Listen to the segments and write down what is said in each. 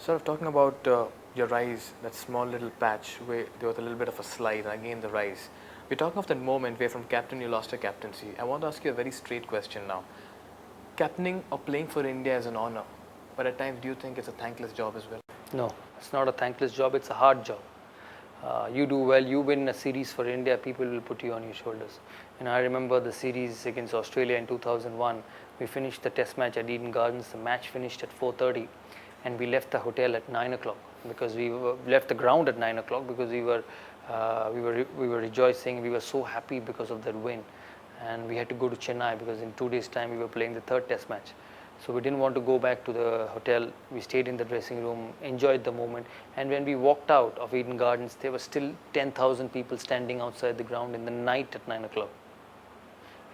Sort of talking about your rise, that small little patch where there was a little bit of a slide and again the rise. We're talking of that moment where from captain you lost your captaincy. I want to ask you a very straight question now. Captaining or playing for India is an honor, but at times do you think it's a thankless job as well? No, it's not a thankless job, it's a hard job. You do well, you win a series for India, people will put you on your shoulders. And I remember the series against Australia in 2001. We finished the test match at Eden Gardens. The match finished at 4:30 and we left the hotel at 9 o'clock because left the ground at 9 o'clock because we were rejoicing. We were so happy because of that win. And we had to go to Chennai because in 2 days' time we were playing the third test match. So we didn't want to go back to the hotel. We stayed in the dressing room, enjoyed the moment. And when we walked out of Eden Gardens, there were still 10,000 people standing outside the ground in the night at 9 o'clock.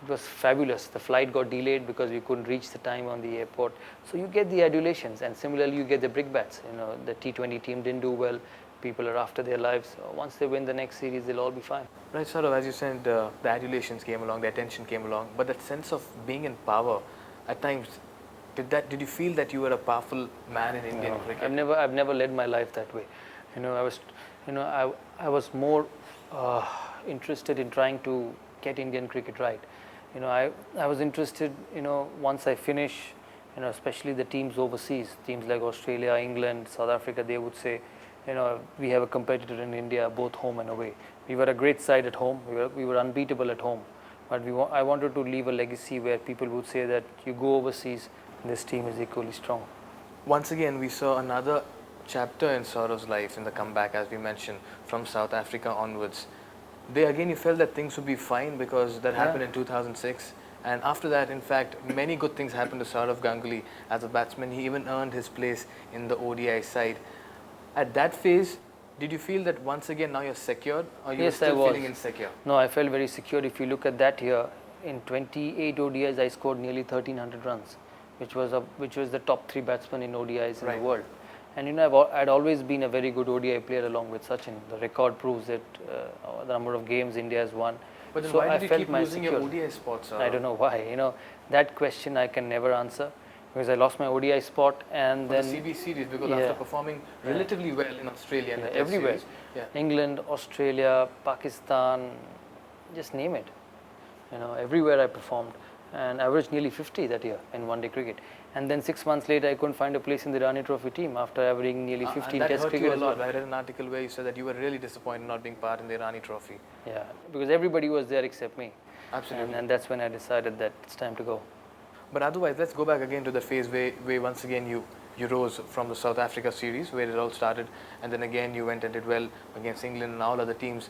It was fabulous. The flight got delayed because we couldn't reach the time on the airport. So you get the adulations, and similarly you get the brickbats. You know, the T20 team didn't do well. People are after their lives. Once they win the next series, they'll all be fine. Right, sort of as you said, the adulations came along, the attention came along, but that sense of being in power, at times, did you feel that you were a powerful man in Indian cricket? I've never led my life that way. I was more interested in trying to get Indian cricket right. I was interested, once I finish, especially the teams overseas, teams like Australia, England, South Africa, they would say, we have a competitor in India, both home and away. We were a great side at home. We were unbeatable at home. But I wanted to leave a legacy where people would say that you go overseas, this team is equally strong. Once again, we saw another chapter in Saurav's life in the comeback, as we mentioned, from South Africa onwards. There again, you felt that things would be fine because that happened in 2006. And after that, in fact, many good things happened to Saurav Ganguly as a batsman. He even earned his place in the ODI side. At that phase, did you feel that once again now you're secured, or you were still feeling insecure? No, I felt very secure. If you look at that year, in 28 ODIs, I scored nearly 1,300 runs, which was the top 3 batsmen in ODIs in the world. And I'd always been a very good ODI player along with Sachin. The record proves it. The number of games India has won. But then why did you keep losing your ODI spots? I don't know why. That question I can never answer. Because I lost my ODI spot and then the CB series, because after performing relatively well in Australia and everywhere, England, Australia, Pakistan, just name it. Everywhere I performed and averaged nearly 50 that year in one-day cricket. And then 6 months later, I couldn't find a place in the Irani Trophy team after averaging nearly 15 Test cricket as well. I read an article where you said that you were really disappointed not being part in the Irani Trophy. Yeah, because everybody was there except me. Absolutely. And that's when I decided that it's time to go. But otherwise, let's go back again to the phase where once again you rose from the South Africa series where it all started, and then again you went and did well against England and all other teams.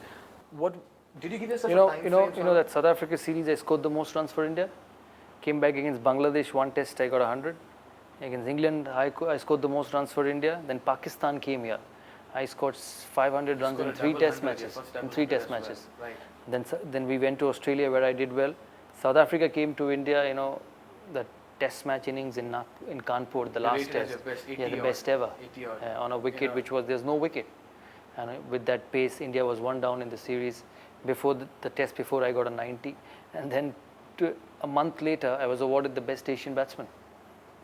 What did you give yourself a time frame? That South Africa series I scored the most runs for India. Came back against Bangladesh, one test I got 100. Against England I scored the most runs for India. Then Pakistan came here. I scored 500 runs in 3 test matches. Right. Then we went to Australia where I did well. South Africa came to India, the test match innings in Kanpur, the last test. The best ever. On a wicket there's no wicket. And with that pace, India was 1 down in the series. Before the test before, I got a 90. And then a month later, I was awarded the best Asian batsman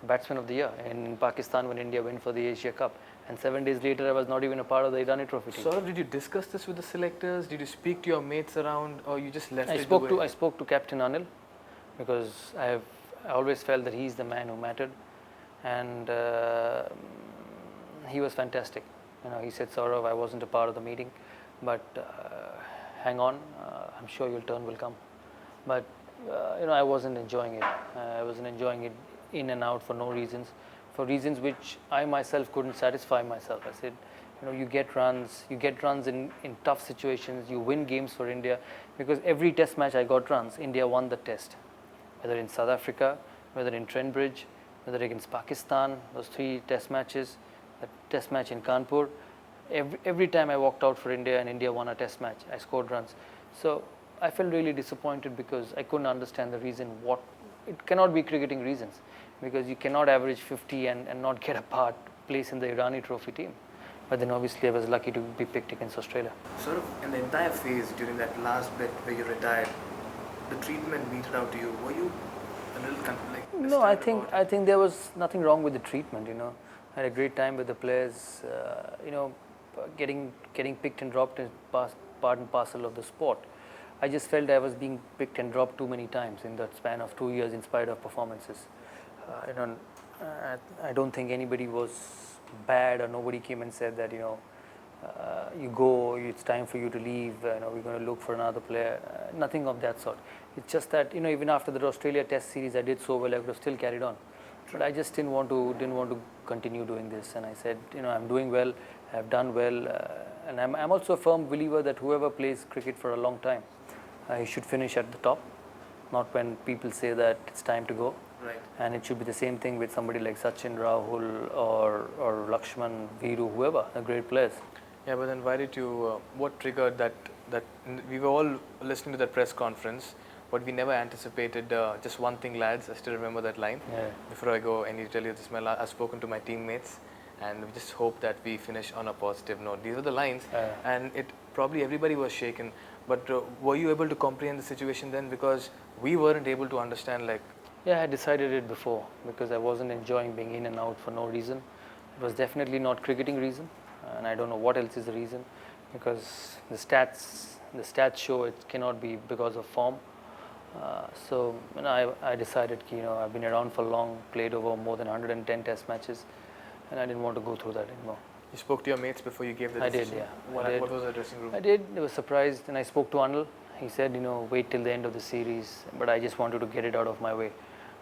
of the year in Pakistan when India went for the Asia Cup. And 7 days later, I was not even a part of the Irani Trophy team. So, did you discuss this with the selectors? Did you speak to your mates around, or you just left I spoke to Captain Anil because I always felt that he's the man who mattered, and he was fantastic. He said, Saurav, I wasn't a part of the meeting, but hang on, I'm sure your turn will come. But I wasn't enjoying it. I wasn't enjoying it in and out for no reasons, for reasons which I myself couldn't satisfy myself. I said, you get runs in tough situations, you win games for India, because every test match I got runs, India won the test. Whether in South Africa, whether in Trent Bridge, whether against Pakistan, those 3 test matches, the test match in Kanpur, every time I walked out for India and India won a test match, I scored runs. So I felt really disappointed because I couldn't understand the reason. It cannot be cricketing reasons, because you cannot average 50 and not get a place in the Irani Trophy team. But then obviously I was lucky to be picked against Australia. Sort of in the entire phase during that last bit where you retired, the treatment meted out to you, were you a little No, I think there was nothing wrong with the treatment. had a great time with the players. Getting picked and dropped is part and parcel of the sport. I just felt I was being picked and dropped too many times in that span of 2 years in spite of performances. I don't think anybody was bad, or nobody came and said that you go, it's time for you to leave, we're going to look for another player. Nothing of that sort. It's just that even after the Australia Test series, I did so well, I could have still carried on. But I just didn't want to continue doing this, and I said, I'm doing well, I've done well, and I'm also a firm believer that whoever plays cricket for a long time, he should finish at the top, not when people say that it's time to go. Right. And it should be the same thing with somebody like Sachin, Rahul, or Lakshman, Viru, whoever, the great players. Yeah, but then why did you? What triggered that? We were all listening to that press conference, but we never anticipated just one thing, lads. I still remember that line. Yeah. Before I go, I need to tell you this. I've spoken to my teammates, and we just hope that we finish on a positive note. These are the lines, and it probably everybody was shaken. But were you able to comprehend the situation then? Because we weren't able to understand. Yeah, I decided it before because I wasn't enjoying being in and out for no reason. It was definitely not cricketing reason, and I don't know what else is the reason, because the stats show it cannot be because of form. So I decided, I've been around for long, played over more than 110 Test matches, and I didn't want to go through that anymore. You spoke to your mates before you gave the decision? I did, yeah. What was the dressing room? I did. I was surprised, and I spoke to Anil. He said, wait till the end of the series, but I just wanted to get it out of my way.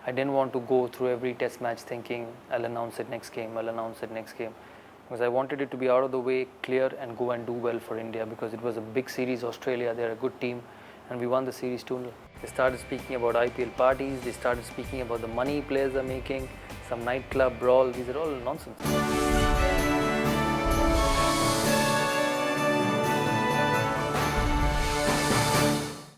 I didn't want to go through every Test match thinking, I'll announce it next game, because I wanted it to be out of the way, clear, and go and do well for India, because it was a big series. Australia, they're a good team, and we won the series 2-0. They started speaking about IPL parties, they started speaking about the money players are making, some nightclub brawl. These are all nonsense.